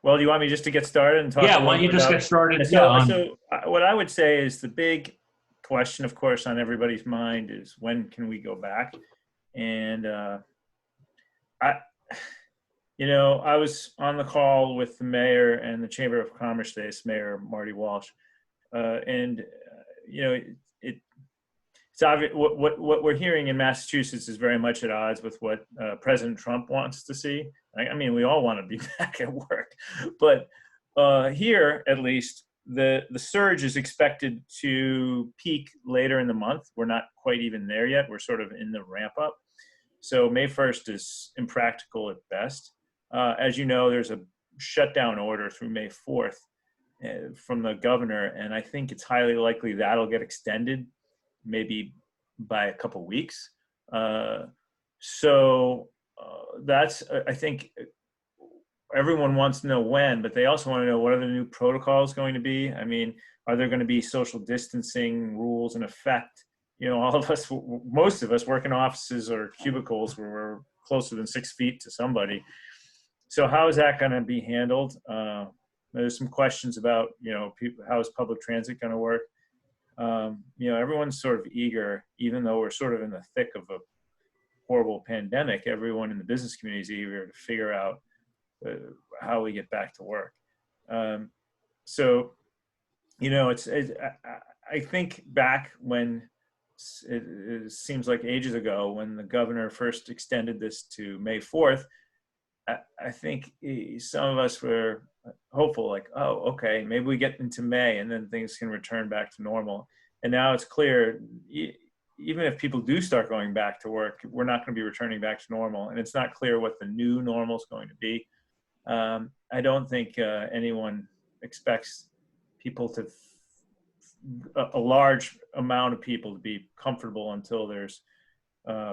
Well, do you want me just to get started and talk Yeah, a why little don't you bit just about get it? started? Yeah, So what I would say is the big question, of course, on everybody's mind is when can we go back? And I, I was on the call with the mayor and the Chamber of Commerce today, Mayor Marty Walsh, and it, it's obvious what we're hearing in Massachusetts is very much at odds with what President Trump wants to see. I mean, we all want to be back at work, but here, at least, the surge is expected to peak later in the month. We're not quite even there yet. We're sort of in the ramp up. So May 1st is impractical at best. As you know, there's a shutdown order through May 4th from the governor, and I think it's highly likely that'll get extended maybe by a couple weeks. So that's, I think, everyone wants to know when, but they also want to know what are the new protocols going to be. I mean, are there going to be social distancing rules in effect? All of us, most of us work in offices or cubicles where we're closer than 6 feet to somebody. So how is that going to be handled? There's some questions about, how is public transit going to work? Everyone's sort of eager, even though we're sort of in the thick of a horrible pandemic, everyone in the business community is eager to figure out how we get back to work. I think back when it seems like ages ago when the governor first extended this to May 4th, I think some of us were hopeful, like, oh, okay, maybe we get into May and then things can return back to normal. And now it's clear, even if people do start going back to work, we're not going to be returning back to normal. And it's not clear what the new normal is going to be. I don't think anyone expects people to, a large amount of people to be comfortable until there's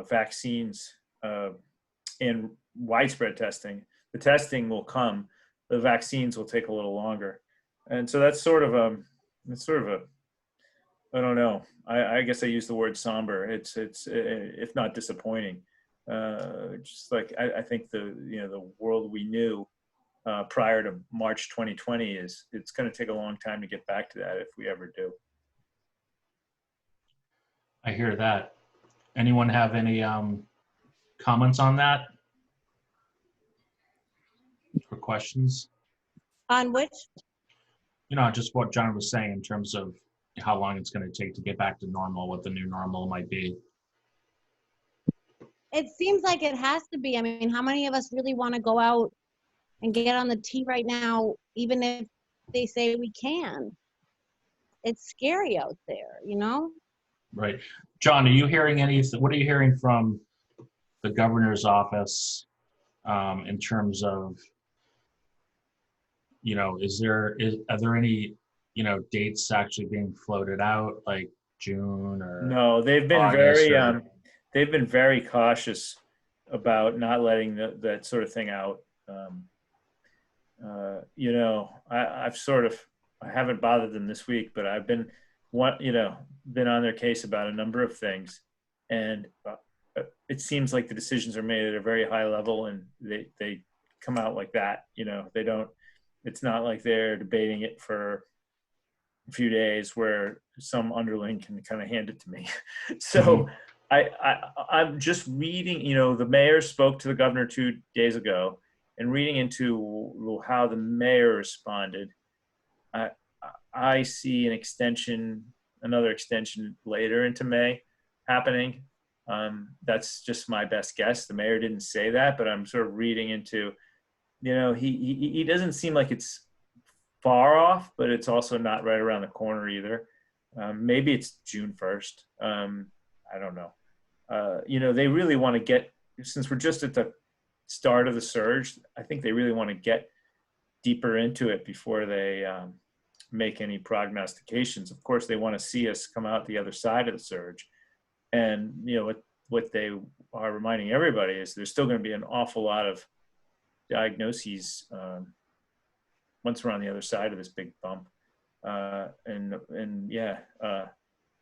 vaccines and widespread testing. The testing will come, the vaccines will take a little longer. And so that's sort of a, I don't know. I guess I use the word somber. It's if not disappointing. Just like I think the world we knew prior to March 2020 it's going to take a long time to get back to that if we ever do. I hear that. Anyone have any comments on that or questions? On which? Just what John was saying in terms of how long it's going to take to get back to normal, what the new normal might be. It seems like it has to be. I mean, how many of us really want to go out and get on the tee right now, even if they say we can? It's scary out there, Right. John, are you hearing anything? What are you hearing from the governor's office in terms of, are there any, dates actually being floated out, like June or No, they've been August very cautious about not letting that sort of thing out. I haven't bothered them this week, but I've been on their case about a number of things, and it seems like the decisions are made at a very high level, and they come out like that. They don't. It's not like they're debating it for a few days where some underling can kind of hand it to me. So I'm just reading, the mayor spoke to the governor 2 days ago, and reading into how the mayor responded, I see another extension later into May happening. That's just my best guess. The mayor didn't say that, but I'm sort of reading into, he doesn't seem like it's far off, but it's also not right around the corner either. Maybe it's June 1st. I don't know. They really want to get, since we're just at the start of the surge, I think they really want to get deeper into it before they make any prognostications. Of course, they want to see us come out the other side of the surge. And, what they are reminding everybody is there's still going to be an awful lot of diagnoses once we're on the other side of this big bump.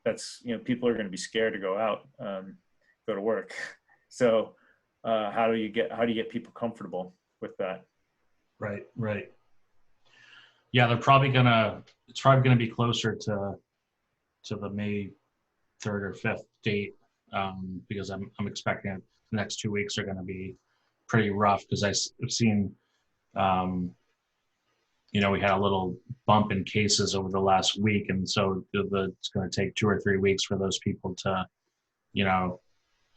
That's, people are going to be scared to go out, go to work. So how do you get people comfortable with that? Right. Yeah, it's probably gonna be closer to the May 3rd or 5th date, because I'm expecting the next 2 weeks are gonna be pretty rough, because I've seen, um, we had a little bump in cases over the last week, and so it's gonna take 2 or 3 weeks for those people to, you know,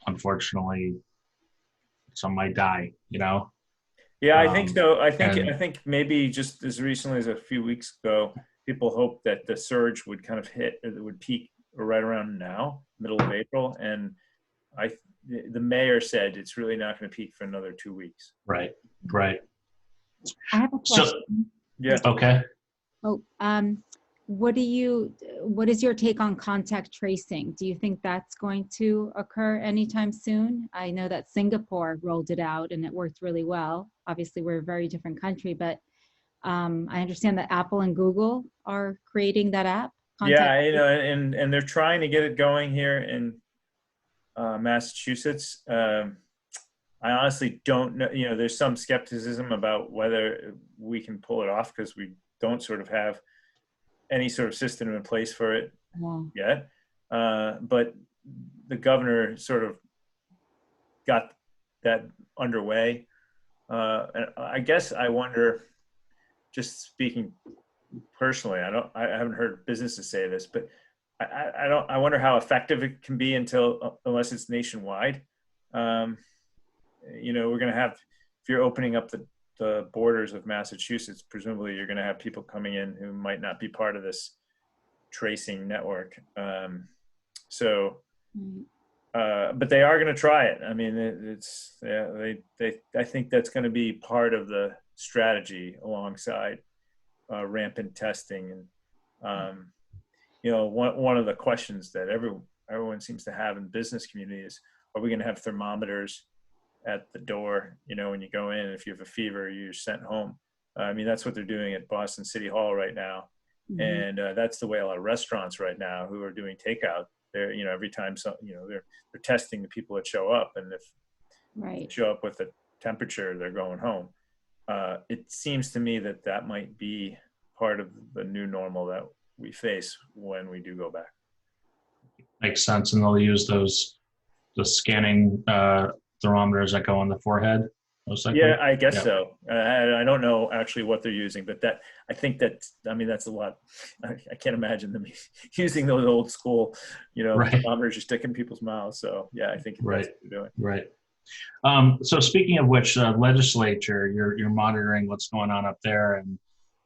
unfortunately, some might die, Yeah, I think so. I and think maybe just as recently as a few weeks ago, people hoped that the surge would kind of it would peak right around now, middle of April, and I the mayor said it's really not going to peak for another 2 weeks. right, right. I have a So, question. Yeah. okay. Oh, what is your take on contact tracing? Do you think that's going to occur anytime soon? I know that Singapore rolled it out and it worked really well. Obviously, we're a very different country, but I understand that Apple and Google are creating that app. Yeah, and they're trying to get it going here in Massachusetts. I honestly don't know. There's some skepticism about whether we can pull it off because we don't sort of have any sort of system in place for it yet. But the governor sort of got that underway. And I guess I wonder, just speaking personally, I haven't heard businesses say this, but I wonder how effective it can be unless it's nationwide. We're going to have, if you're opening up the borders of Massachusetts, presumably you're going to have people coming in who might not be part of this tracing network. But they are going to try it. I mean, I think that's going to be part of the strategy alongside rampant testing. And, one of the questions that everyone seems to have in the business community is, are we going to have thermometers at the door, when you go in? If you have a fever, you're sent home. I mean, that's what they're doing at Boston City Hall right now. Mm-hmm. And that's the way a lot of restaurants right now who are doing takeout, they're, every time, they're testing the people that show up. And if they show up with a temperature, they're going home. It seems to me that might be part of the new normal that we face when we do go back. Makes sense. And they'll use the scanning thermometers that go on the forehead, most likely. Yeah, I guess so. I don't know actually what they're using, but that's a lot. I can't imagine them using those old school, thermometers you stick in people's mouths. So yeah, I think that's what they're doing. Right. So speaking of which, legislature, you're monitoring what's going on up there, and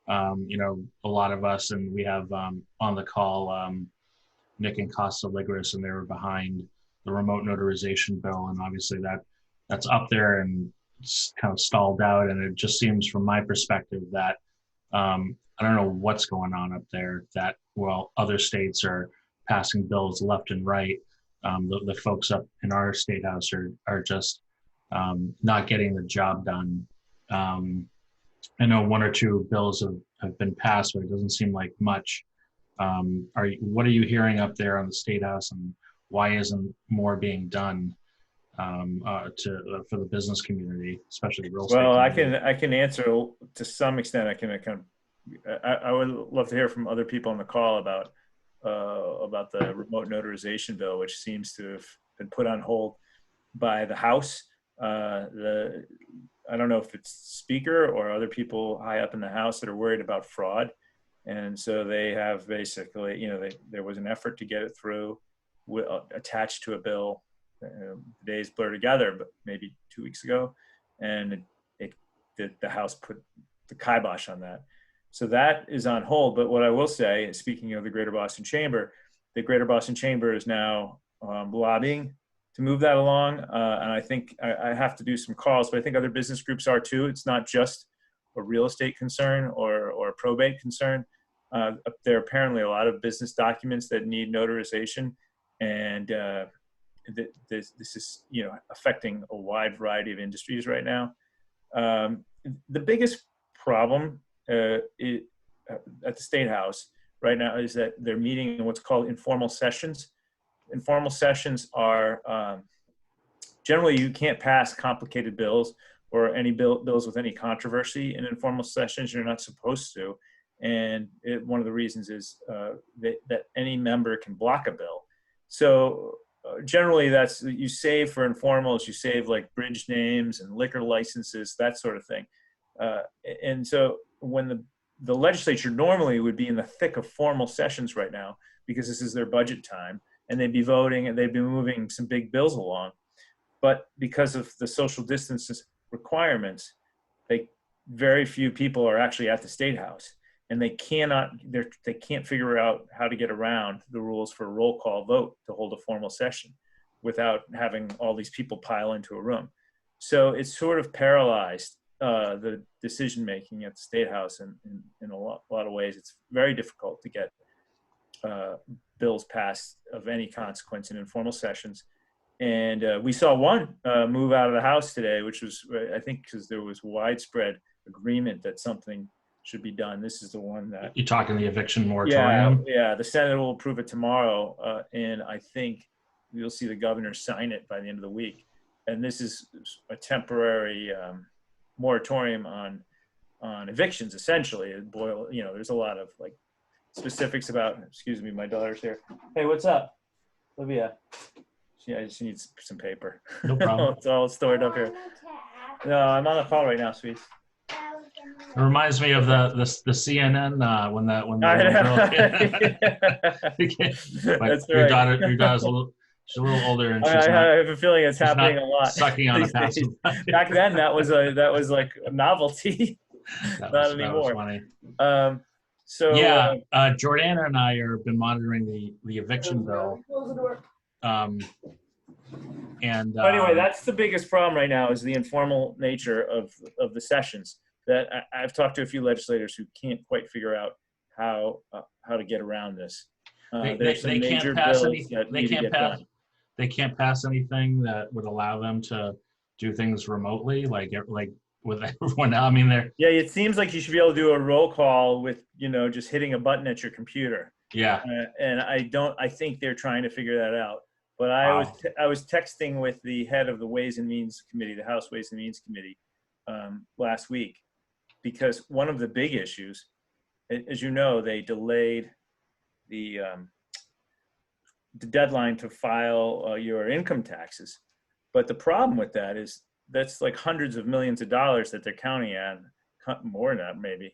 a lot of us, and we have on the call Nick and Costa Ligris, and they were behind the remote notarization bill, and obviously that's up there and it's kind of stalled out. And it just seems, from my perspective, that I don't know what's going on up there. That while other states are passing bills left and right, the folks up in our state house are just not getting the job done. I know one or two bills have been passed, but it doesn't seem like much. What are you hearing up there on the state house, and why isn't more being done for the business community, especially the real estate? Well, I can answer to some extent. I would love to hear from other people on the call about the remote notarization bill, which seems to have been put on hold by the House. I don't know if it's Speaker or other people high up in the House that are worried about fraud. And so they have basically, there was an effort to get it through attached to a bill. The days blur together, but maybe 2 weeks ago. And the House put the kibosh on that. So that is on hold. But what I will say, speaking of the Greater Boston Chamber, the Greater Boston Chamber is now lobbying to move that along. And I think I have to do some calls, but I think other business groups are too. It's not just a real estate concern or a probate concern. There are apparently a lot of business documents that need notarization. And this is, affecting a wide variety of industries right now. The biggest problem at the State House right now is that they're meeting in what's called informal sessions. Informal sessions are generally, you can't pass complicated bills or any bills with any controversy in informal sessions. You're not supposed to. And one of the reasons is that any member can block a bill. So generally that's, you save for informals, you save like bridge names and liquor licenses, that sort of thing. And so when the legislature normally would be in the thick of formal sessions right now, because this is their budget time, and they'd be voting and they'd be moving some big bills along. But because of the social distance requirements, very few people are actually at the State House, and they can't figure out how to get around the rules for a roll call vote to hold a formal session without having all these people pile into a room. So it's sort of paralyzed the decision making at the State House in a lot of ways. It's very difficult to get bills passed of any consequence in informal sessions. And we saw one move out of the House today, which was, I think, because there was widespread agreement that something should be done. This is the one that... You're talking the eviction moratorium? Yeah, the Senate will approve it tomorrow, and I think you'll see the governor sign it by the end of the week. And this is a temporary moratorium on evictions, essentially. There's a lot of like specifics about, excuse me, my daughter's here. Hey, what's up, Olivia? Yeah, I just need some paper. No problem. It's all stored up here. No, I'm on the call right now, sweet. It reminds me of the CNN when the little girl. That's your right. Your daughter's she's a little older, and I have a feeling it's happening a lot. Sucking on a passive. Back then, that was like a novelty. Not anymore. That was funny. Jordana and I have been monitoring the eviction bill. Anyway, that's the biggest problem right now, is the informal nature of the sessions. That I've talked to a few legislators who can't quite figure out how to get around this. There's some major bills that need to get done. They can't pass anything that would allow them to do things remotely, like with everyone now. I mean, yeah, it seems like you should be able to do a roll call with just hitting a button at your computer. Yeah, and I think they're trying to figure that out. But I was texting with the head of the Ways and Means Committee, the House Ways and Means Committee, last week, because one of the big issues, as you know, they delayed the deadline to file your income taxes. But the problem with that is that's like hundreds of millions of dollars that they're counting on, more than that maybe,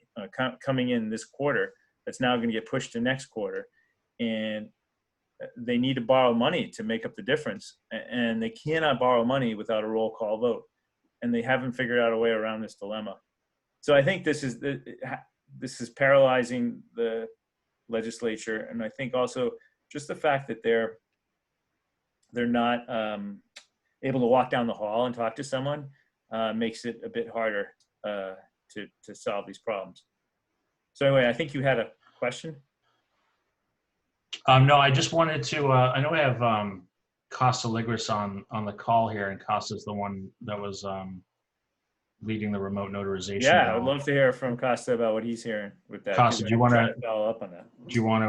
coming in this quarter. That's now going to get pushed to next quarter. And they need to borrow money to make up the difference, and they cannot borrow money without a roll call vote, and they haven't figured out a way around this dilemma. So I think this is paralyzing the legislature, and I think also just the fact that they're not able to walk down the hall and talk to someone makes it a bit harder to solve these problems. So anyway, I think you had a question. No, I just wanted to, I know we have Costa Ligris on the call here, and Costa's the one that was leading the remote notarization. Yeah, bill. I would love to hear from Costa about what he's hearing with that. Costa, do you want to follow up on that? Do you want to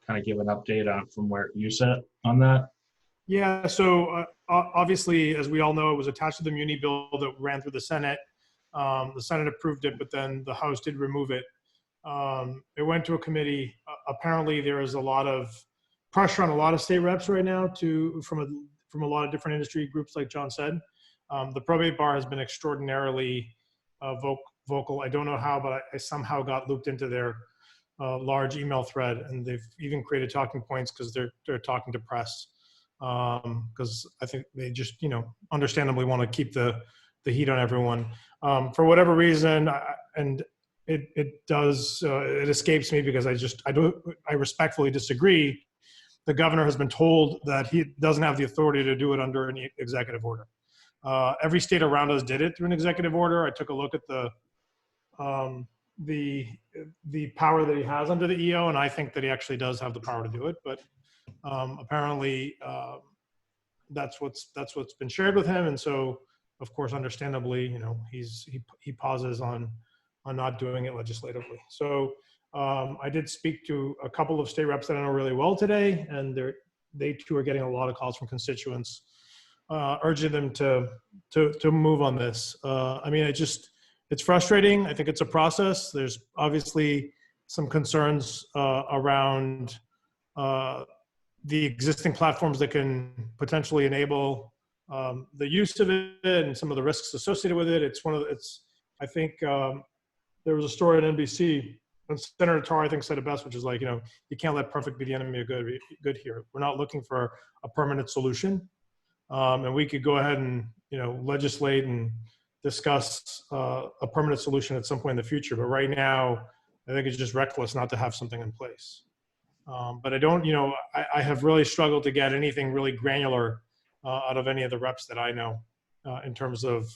kind of give an update on from where you sit on that? Yeah, so obviously, as we all know, it was attached to the muni bill that ran through the Senate. The Senate approved it, but then the House did remove it. It went to a committee. Apparently, there is a lot of pressure on a lot of state reps right now from a lot of different industry groups, like John said. The probate bar has been extraordinarily vocal. I don't know how, but I somehow got looped into their large email thread, and they've even created talking points because they're talking to press, because I think they just understandably want to keep the heat on everyone for whatever reason. It escapes me because I respectfully disagree. The governor has been told that he doesn't have the authority to do it under an executive order. Every state around us did it through an executive order. I took a look at the power that he has under the EO, and I think that he actually does have the power to do it. But apparently, that's what's been shared with him, and so of course, understandably, he pauses on not doing it legislatively. So I did speak to a couple of state reps that I know really well today, and they too are getting a lot of calls from constituents urging them to move on this. I mean, it's frustrating. I think it's a process. There's obviously some concerns around the existing platforms that can potentially enable the use of it and some of the risks associated with it. I think there was a story on NBC, and Senator Tar, I think, said it best, which is like, you can't let perfect be the enemy of good here. We're not looking for a permanent solution. And we could go ahead and, legislate and discuss a permanent solution at some point in the future. But right now, I think it's just reckless not to have something in place. But I don't, I have really struggled to get anything really granular out of any of the reps that I know in terms of,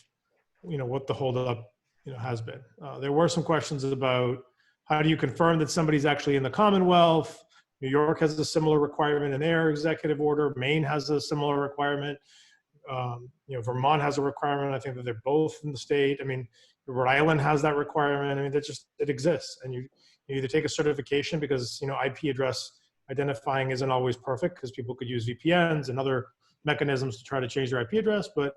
what the holdup, has been. There were some questions about how do you confirm that somebody's actually in the Commonwealth? New York has a similar requirement in their executive order. Maine has a similar requirement. Vermont has a requirement. I think that they're both in the state. I mean, Rhode Island has that requirement. I mean, it exists. And you either take a certification because, IP address identifying isn't always perfect because people could use VPNs and other mechanisms to try to change their IP address. But,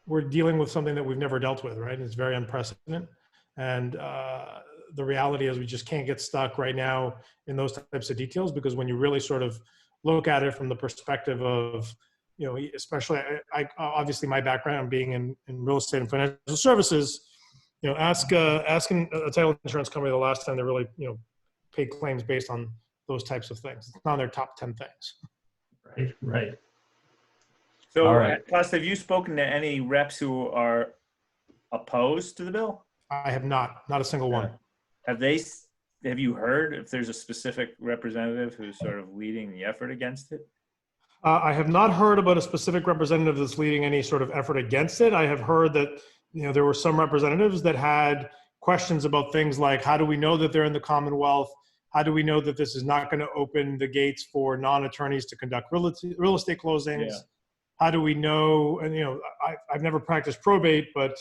we're dealing with something that we've never dealt with, right? It's very unprecedented. And the reality is we just can't get stuck right now in those types of details, because when you really sort of look at it from the perspective of, especially obviously my background being in real estate and financial services, asking a title insurance company the last time they really, paid claims based on those types of things. It's not on their top 10 things. Right. So, All right. Costa, have you spoken to any reps who are opposed to the bill? I have not a single one. Have you heard if there's a specific representative who's sort of leading the effort against it? I have not heard about a specific representative that's leading any sort of effort against it. I have heard that, there were some representatives that had questions about things like, how do we know that they're in the Commonwealth? How do we know that this is not going to open the gates for non-attorneys to conduct real estate closings? Yeah. How do we know, and I've never practiced probate, but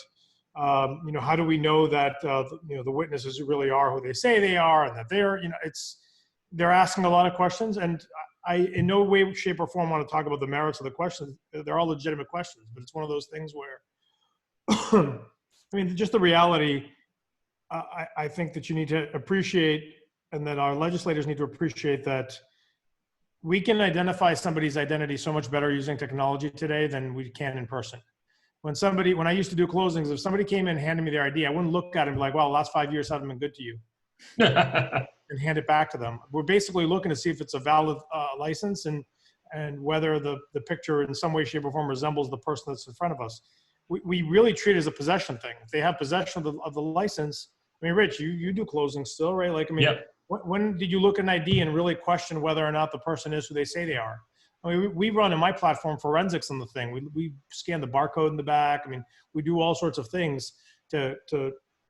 how do we know that the witnesses really are who they say they are, and that they're asking a lot of questions, and I in no way, shape, or form want to talk about the merits of the questions. They're all legitimate questions, but it's one of those things where, just the reality. I think that you need to appreciate, and that our legislators need to appreciate, that we can identify somebody's identity so much better using technology today than we can in person. When I used to do closings, if somebody came in and handed me their ID, I wouldn't look at it and be like, well, the last 5 years haven't been good to you, and hand it back to them. We're basically looking to see if it's a valid license and whether the picture in some way, shape, or form resembles the person that's in front of us. We really treat it as a possession thing. If they have possession of the license, Rich, you do closings still, right? Yep. When did you look at an ID and really question whether or not the person is who they say they are? We run in my platform forensics on the thing. We scan the barcode in the back. We do all sorts of things to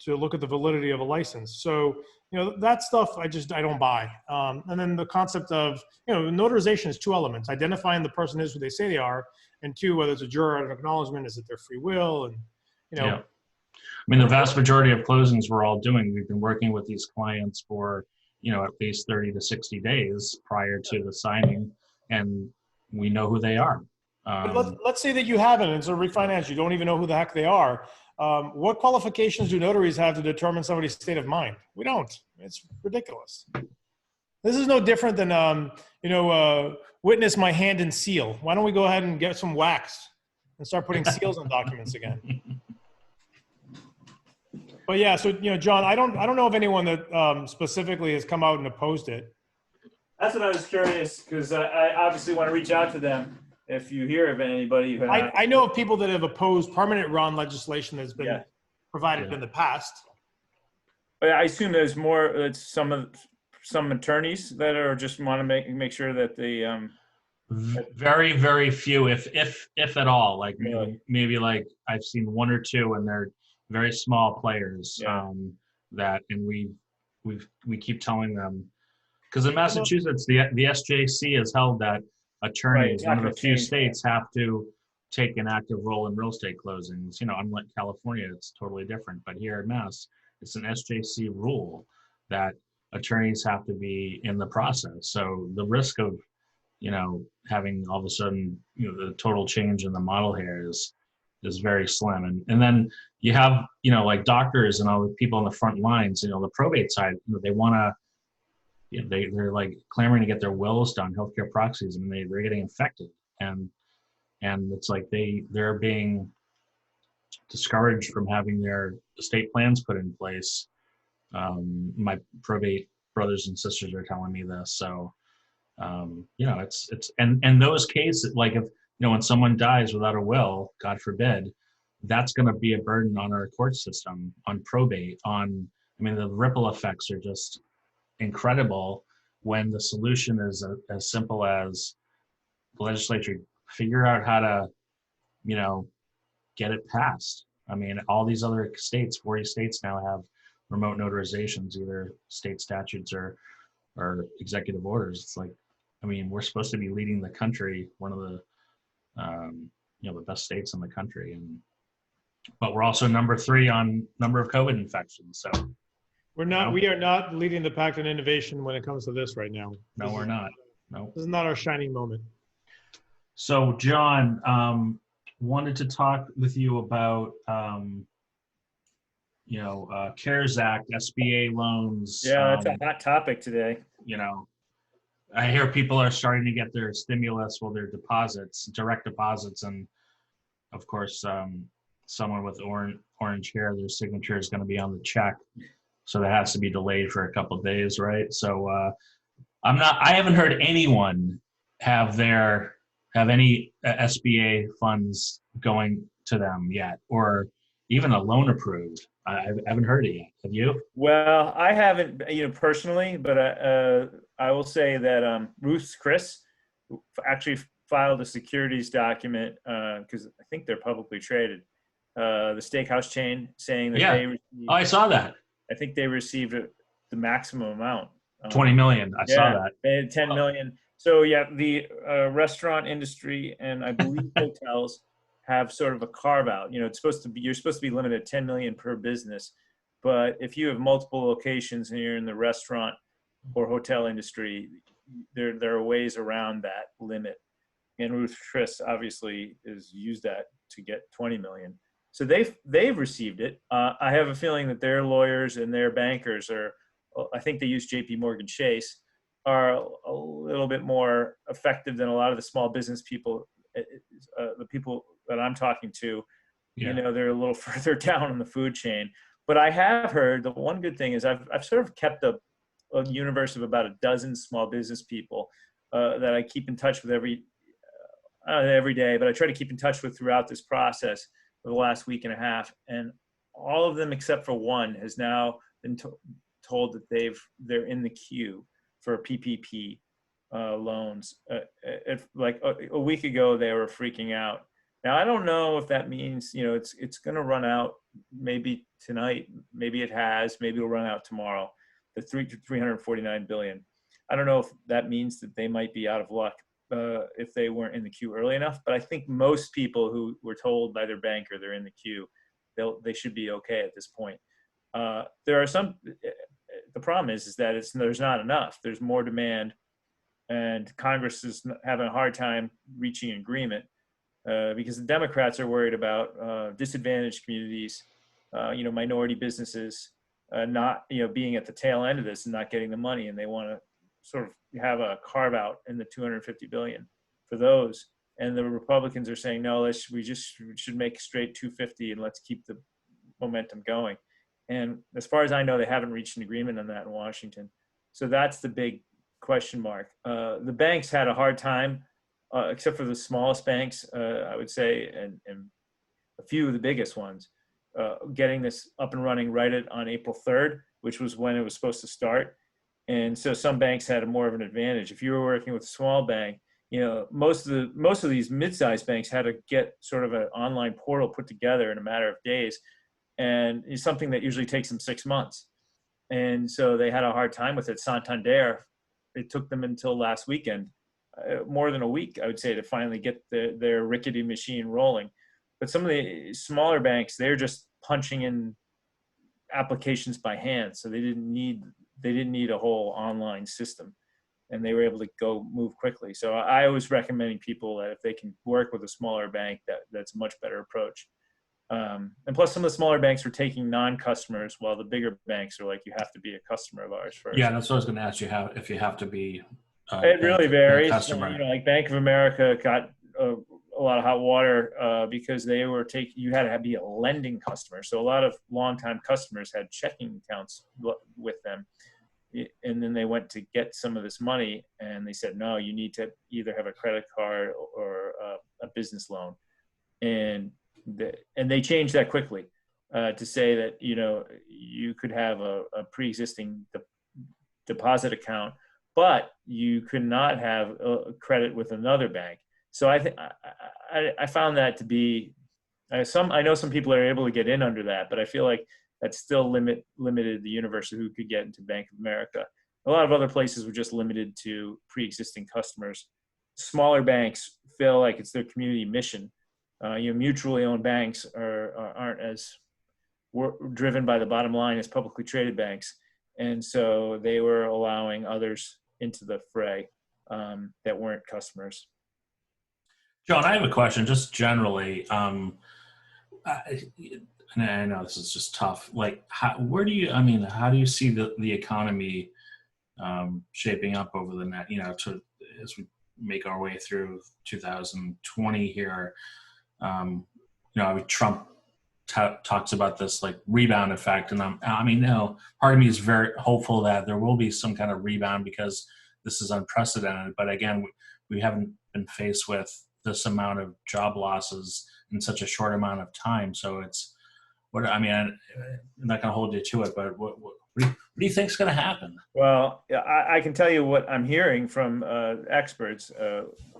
look at the validity of a license. So, that stuff I don't buy. And then the concept of, notarization is two elements: identifying the person is who they say they are, and two, whether it's a juror or an acknowledgement, is it their free will? And, Yeah. The vast majority of closings we're all doing, we've been working with these clients for, at least 30 to 60 days prior to the signing, and we know who they are. But let's say that you haven't, and it's a refinance. You don't even know who the heck they are. What qualifications do notaries have to determine somebody's state of mind? We don't. It's ridiculous. This is no different than, witness my hand and seal. Why don't we go ahead and get some wax and start putting seals on documents again? But yeah, so, John, I don't know of anyone that specifically has come out and opposed it. That's what I was curious, because I obviously want to reach out to them if you hear of anybody. I know of people that have opposed permanent run legislation that's been provided in the past. But I assume there's more. It's some attorneys that are just want to make sure that they. Very, very few, if at all. Like really? maybe like I've seen one or two, and they're very small players. That, and we keep telling them, because in Massachusetts the SJC has held that attorneys, one of the few states, have to take an active role in real estate closings. Unlike California, it's totally different. But here in Mass, it's an SJC rule that attorneys have to be in the process. So the risk of having all of a sudden, the total change in the model here is very slim. And then you have, like doctors and all the people on the front lines, the probate side, they want to, they're like clamoring to get their wills done, healthcare proxies. I mean, they're getting infected, and it's like they're being discouraged from having their estate plans put in place. My probate brothers and sisters are telling me this. So, it's and those cases, like if, when someone dies without a will, God forbid, that's going to be a burden on our court system, on probate, I mean, the ripple effects are just incredible when the solution is as simple as the legislature figure out how to, get it passed. I mean, all these other states, 40 states now have remote notarizations, either state statutes or executive orders. It's like, I mean, we're supposed to be leading the country, one of the, the best states in the country, but we're also number 3 on number of COVID infections. So we are not leading the pack in innovation when it comes to this right now. No, we're not. No. This is not our shining moment. So, John, wanted to talk with you about, CARES Act, SBA loans. Yeah, that's a hot topic today. I hear people are starting to get their stimulus, their deposits, direct deposits, and of course, someone with orange hair, their signature is going to be on the check, so that has to be delayed for a couple of days, right? So I haven't heard anyone have any SBA funds going to them yet, or even a loan approved. I haven't heard it yet. Have you? Well, I haven't, personally, but I will say that Ruths Chris actually filed a securities document because I think they're publicly traded. The steakhouse chain saying that they received, I saw that. I think they received the maximum amount. 20 million. I saw that. They had 10 million. So yeah, the restaurant industry and I believe hotels have sort of a carve out. You're supposed to be limited at 10 million per business, but if you have multiple locations and you're in the restaurant or hotel industry, there are ways around that limit. And Ruth Chris obviously has used that to get 20 million. So they've received it. I have a feeling that their lawyers and their bankers I think they use JPMorgan Chase, are a little bit more effective than a lot of the small business people. The people that I'm talking to, they're a little further down on the food chain. But I have heard the one good thing is I've sort of kept a universe of about a dozen small business people that I keep in touch with every day, but I try to keep in touch with throughout this process for the last week and a half. And all of them except for one has now been told that they're in the queue for PPP loans. Like a week ago, they were freaking out. Now, I don't know if that means, it's going to run out maybe tonight. Maybe it has. Maybe it'll run out tomorrow. The 349 billion. I don't know if that means that they might be out of luck if they weren't in the queue early enough. But I think most people who were told by their banker they're in the queue, they should be okay at this point. There are some. The problem is that there's not enough. There's more demand, and Congress is having a hard time reaching agreement because the Democrats are worried about disadvantaged communities, minority businesses, not being at the tail end of this and not getting the money, and they want to sort of have a carve out in the 250 billion for those. And the Republicans are saying no, we should make straight 250 and let's keep the momentum going. And as far as I know, they haven't reached an agreement on that in Washington. So that's the big question mark. The banks had a hard time, except for the smallest banks, I would say, and a few of the biggest ones, getting this up and running on April 3rd, which was when it was supposed to start. And so some banks had more of an advantage. If you were working with a small bank, most of these mid-sized banks had to get sort of an online portal put together in a matter of days. And it's something that usually takes them 6 months. And so they had a hard time with it. Santander, it took them until last weekend, more than a week, I would say, to finally get their rickety machine rolling. But some of the smaller banks, they're just punching in applications by hand. So they didn't need a whole online system. and they were able to move quickly. So I always recommending people that if they can work with a smaller bank, that's a much better approach. And plus, some of the smaller banks are taking non-customers, while the bigger banks are like, you have to be a customer of ours first. Yeah, that's what I was going to ask you, if you have to be It really varies. customer. Like Bank of America got a lot of hot water because you had to be a lending customer. So a lot of longtime customers had checking accounts with them. And then they went to get some of this money, and they said, no, you need to either have a credit card or a business loan. And they changed that quickly to say that, you could have a pre-existing deposit account, but you could not have a credit with another bank. So I found that to be I know some people are able to get in under that, but I feel like that still limited the universe of who could get into Bank of America. A lot of other places were just limited to pre-existing customers. Smaller banks feel like it's their community mission. Mutually owned banks aren't as driven by the bottom line as publicly traded banks. And so they were allowing others into the fray that weren't customers. John, I have a question just generally. And I know this is just tough. Like, how do you see the economy shaping up over the net, as we make our way through 2020 here? Trump talks about this like rebound effect, and part of me is very hopeful that there will be some kind of rebound because this is unprecedented. But again, we haven't been faced with this amount of job losses in such a short amount of time. So I'm not going to hold you to it, but what do you think is going to happen? Well, I can tell you what I'm hearing from experts.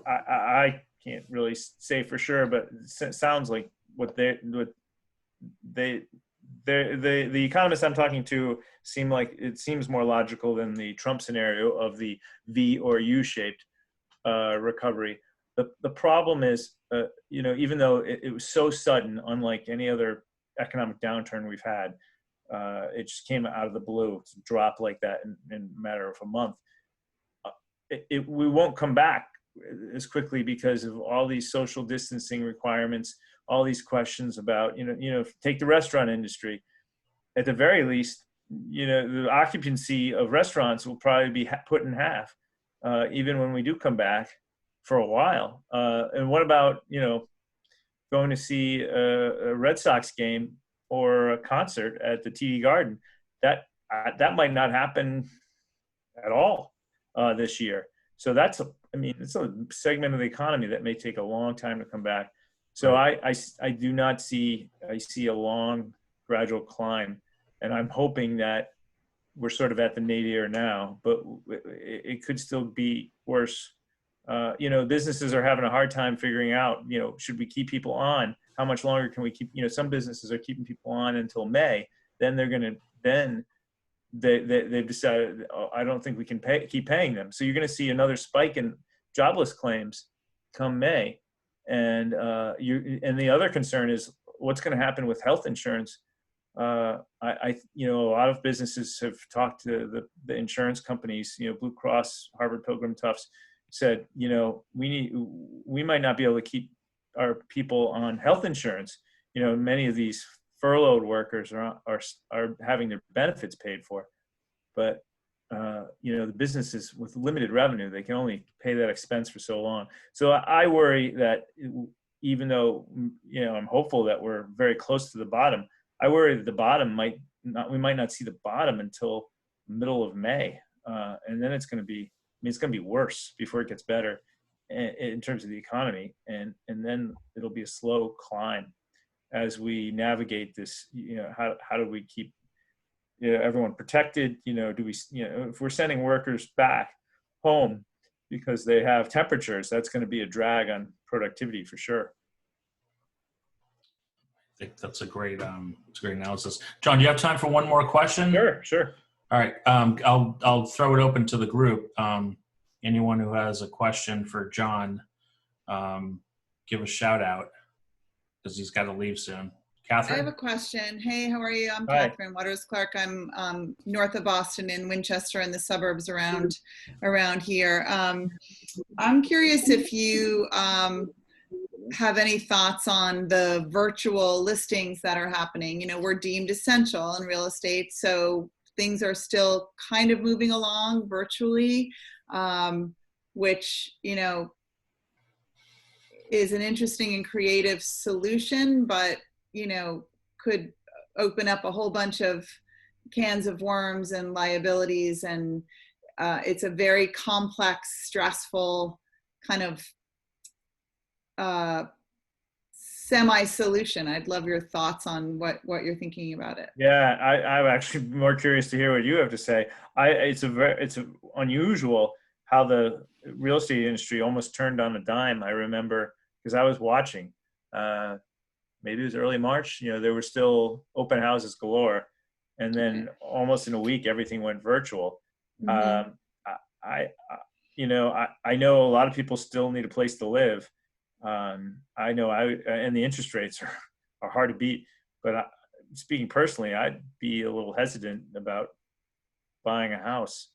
I can't really say for sure, but it sounds like the economists I'm talking to seems more logical than the Trump scenario of the V or U-shaped recovery. The problem is, even though it was so sudden, unlike any other economic downturn we've had, it just came out of the blue to drop like that in a matter of a month. We won't come back as quickly because of all these social distancing requirements, all these questions about, take the restaurant industry. At the very least, the occupancy of restaurants will probably be put in half, even when we do come back for a while. And what about, going to see a Red Sox game or a concert at the TD Garden? That might not happen at all this year. So it's a segment of the economy that may take a long time to come back. So I see a long gradual climb, and I'm hoping that we're sort of at the nadir now, but it could still be worse. Businesses are having a hard time figuring out, should we keep people on? How much longer can we keep, some businesses are keeping people on until May. Then they've decided, I don't think we can keep paying them. So you're going to see another spike in jobless claims come May. And and the other concern is what's going to happen with health insurance. A lot of businesses have talked to the insurance companies, Blue Cross, Harvard Pilgrim, Tufts, said, we might not be able to keep our people on health insurance. Many of these furloughed workers are having their benefits paid for, but the businesses with limited revenue, they can only pay that expense for so long. So I worry that even though, I'm hopeful that we're very close to the bottom, I worry that we might not see the bottom until middle of May. And then it's going to be worse before it gets better in terms of the economy. And then it'll be a slow climb as we navigate this. How do we keep everyone protected? Do we, if we're sending workers back home because they have temperatures, that's going to be a drag on productivity for sure. I think that's a great analysis. John, do you have time for one more question? Sure. All right. I'll throw it open to the group. Anyone who has a question for John, give a shout out because he's got to leave soon. I have Catherine? a question. Hey, how are you? I'm Hi. Catherine Waters Clark. I'm north of Boston in Winchester and the suburbs around here. I'm curious if you have any thoughts on the virtual listings that are happening. You know, we're deemed essential in real estate, so things are still kind of moving along virtually, which, you know, is an interesting and creative solution, but, you know, could open up a whole bunch of cans of worms and liabilities. And it's a very complex, stressful kind of semi-solution. I'd love your thoughts on what you're thinking about it. Yeah, I'm actually more curious to hear what you have to say. It's unusual how the real estate industry almost turned on a dime. I remember because I was watching, maybe it was early March, you know, there were still open houses galore. And then almost in a week, everything went virtual. Mhm. You know, I know a lot of people still need a place to live. I know and the interest rates are hard to beat, but speaking personally, I'd be a little hesitant about buying a house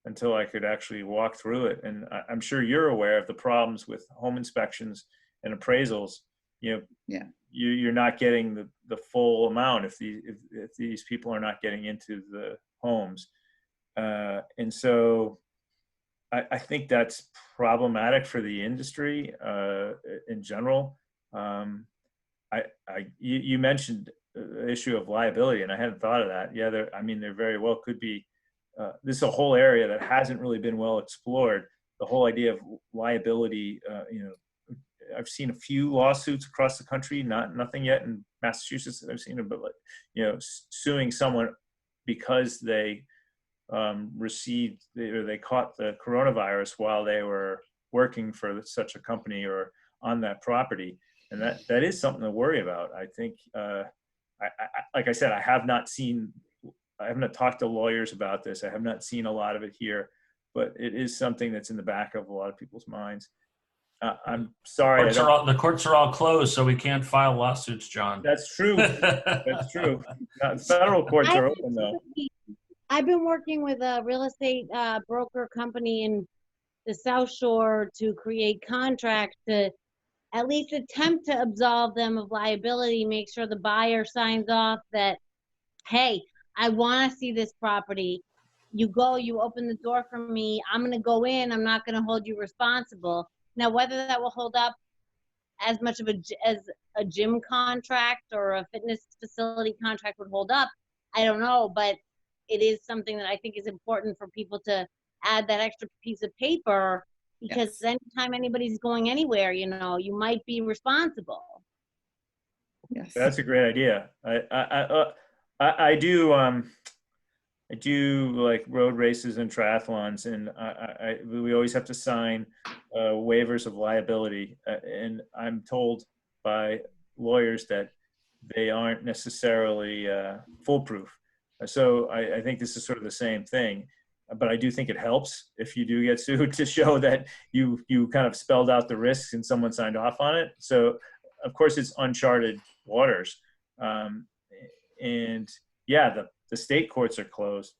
until I could actually walk through it. And I'm sure you're aware of the problems with home inspections and appraisals. You know, Yeah. you're not getting the full amount if these people are not getting into the homes. And so I think that's problematic for the industry in general. You mentioned the issue of liability, and I hadn't thought of that. Yeah, there very well could be. This is a whole area that hasn't really been well explored. The whole idea of liability, you know, I've seen a few lawsuits across the country, nothing yet in Massachusetts that I've seen it, but like, you know, suing someone because they received or they caught the coronavirus while they were working for such a company or on that property. And that is something to worry about. I think, like I said, I have not talked to lawyers about this. I have not seen a lot of it here, but it is something that's in the back of a lot of people's minds. I'm sorry. The courts are all closed, so we can't file lawsuits, John. That's true. That's true. Federal courts are open though. I've been working with a real estate broker company in the South Shore to create contracts to at least attempt to absolve them of liability, make sure the buyer signs off that, hey, I want to see this property. You open the door for me. I'm going to go in. I'm not going to hold you responsible. Now, whether that will hold up as much of as a gym contract or a fitness facility contract would hold up, I don't know, but it is something that I think is important for people to add that extra piece of paper, because anytime anybody's going anywhere, you know, you might be responsible. Yes. That's a great idea. I do like road races and triathlons, and we always have to sign waivers of liability, and I'm told by lawyers that they aren't necessarily foolproof. So I think this is sort of the same thing, but I do think it helps if you do get sued to show that you kind of spelled out the risks and someone signed off on it. So of course it's uncharted waters, and yeah, the state courts are closed,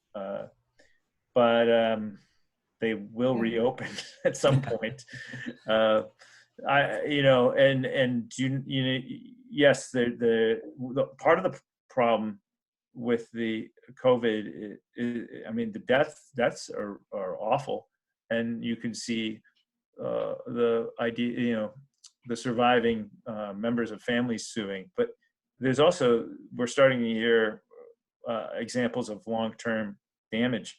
but they will reopen at some point. Yes, the part of the problem with the COVID, I mean, the deaths are awful, and you can see the idea, you know, the surviving members of families suing, but there's also, we're starting to hear examples of long-term damage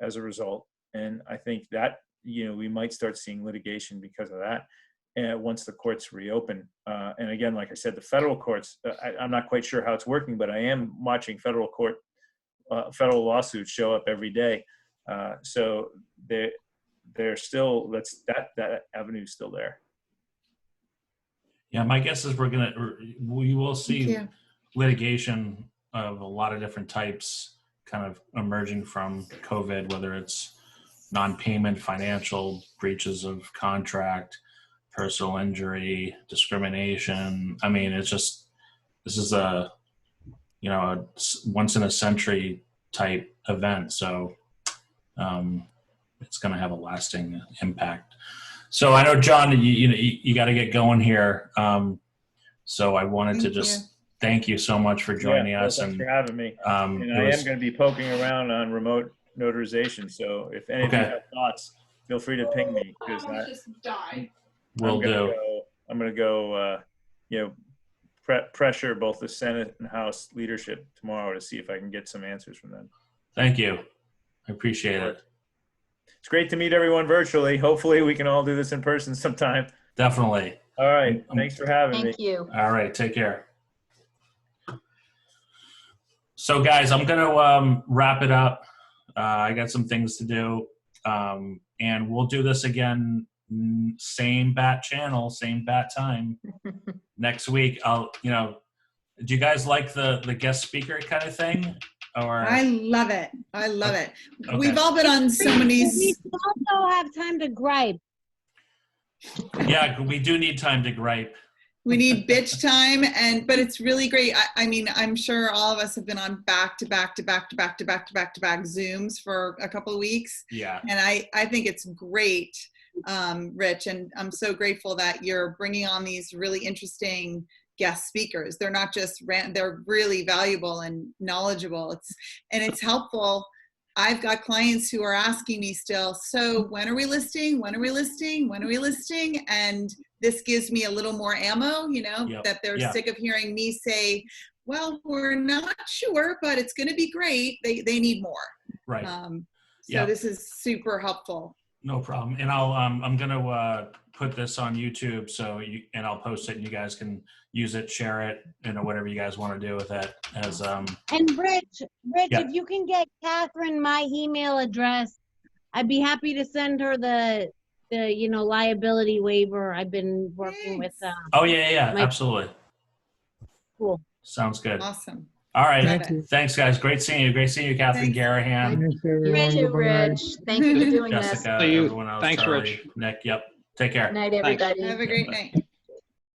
as a result. And I think that, you know, we might start seeing litigation because of that. And once the courts reopen, and again, like I said, the federal courts, I'm not quite sure how it's working, but I am watching federal federal lawsuits show up every day. So they're still, that avenue is still there. Yeah, my guess is we will see litigation of a lot of different types kind of emerging from COVID, whether it's non-payment, financial breaches of contract, personal injury, discrimination. I mean, it's just, this is a, you know, a once in a century type event. So it's going to have a lasting impact. So I know, John, you got to get going here. So I wanted to just thank you so much for joining us. Thanks for having me. And I am going to be poking around on remote notarization. So if any of you have thoughts, feel free to ping me, because I'm going to go, pressure both the Senate and House leadership tomorrow to see if I can get some answers from them. Thank you. I appreciate it. It's great to meet everyone virtually. Hopefully we can all do this in person sometime. Definitely. All right. Thanks for having me. Thank you. All right. Take care. So guys, I'm going to wrap it up. I got some things to do. And we'll do this again, same bat channel, same bat time next week. Do you guys like the guest speaker kind of thing? Or I love it. I love it. Okay. We've all been on so many. We also have time to gripe. Yeah, we do need time to gripe. We need bitch time, but it's really great. I mean, I'm sure all of us have been on back to back Zooms for a couple of weeks. Yeah. And I think it's great, Rich, and I'm so grateful that you're bringing on these really interesting guest speakers. They're not just they're really valuable and knowledgeable. It's helpful. I've got clients who are asking me still, so when are we listing? When are we listing? When are we listing? And this gives me a little more ammo, that they're sick of hearing me say, well, we're not sure, but it's going to be great. They need more. Right. So this is super helpful. No problem. And I'm going to put this on YouTube, and I'll post it, and you guys can use it, share it, whatever you guys want to do with it. And Rich, if you can get Catherine my email address, I'd be happy to send her the liability waiver I've been working with. Oh yeah, absolutely. Cool. Sounds good. Awesome. All right. Thank you. Thanks, guys. Great seeing you. Great seeing you, Catherine Garahan. You too, Rich. Thank you for doing this. Jessica, everyone else. Thanks, Charlie, Rich. Nick. Yep. Take care. Good night, Thanks. everybody. Have a great night.